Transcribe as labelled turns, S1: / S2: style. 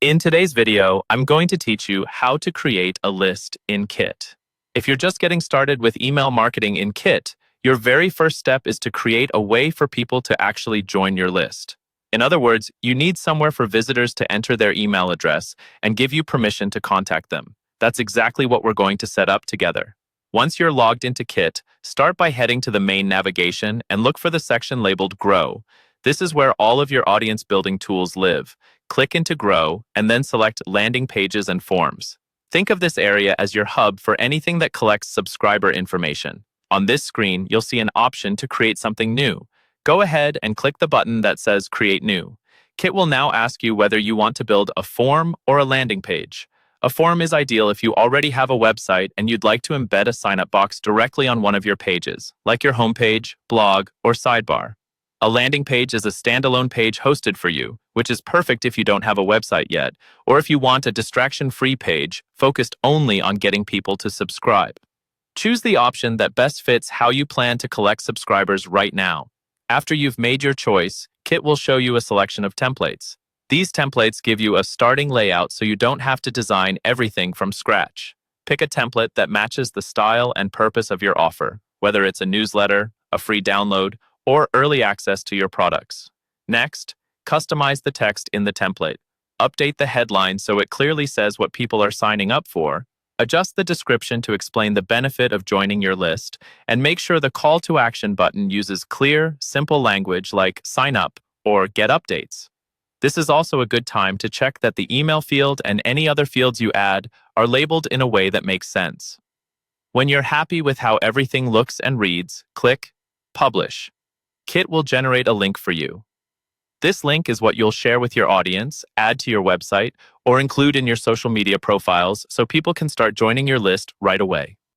S1: In today's video, I'm going to teach you how to create a list in Kit. If you're just getting started with email marketing in Kit, your very first step is to create a way for people to actually join your list. In other words, you need somewhere for visitors to enter their email address and give you permission to contact them. That's exactly what we're going to set up together. Once you're logged into Kit, start by heading to the main navigation and look for the section labeled Grow. This is where all of your audience building tools live. Click into Grow and then select Landing Pages and Forms. Think of this area as your hub for anything that collects subscriber information. On this screen, you'll see an option to create something new. Go ahead and click the button that says Create New. Kit will now ask you whether you want to build a form or a landing page. A form is ideal if you already have a website and you'd like to embed a sign-up box directly on one of your pages, like your homepage, blog, or sidebar. A landing page is a standalone page hosted for you, which is perfect if you don't have a website yet, or if you want a distraction-free page focused only on getting people to subscribe. Choose the option that best fits how you plan to collect subscribers right now. After you've made your choice, Kit will show you a selection of templates. These templates give you a starting layout so you don't have to design everything from scratch. Pick a template that matches the style and purpose of your offer, whether it's a newsletter, a free download, or early access to your products. Next, customize the text in the template. Update the headline so it clearly says what people are signing up for. Adjust the description to explain the benefit of joining your list, and make sure the call to action button uses clear, simple language like sign up or get updates. This is also a good time to check that the email field and any other fields you add are labeled in a way that makes sense. When you're happy with how everything looks and reads, click Publish. Kit will generate a link for you. This link is what you'll share with your audience, add to your website, or include in your social media profiles so people can start joining your list right away.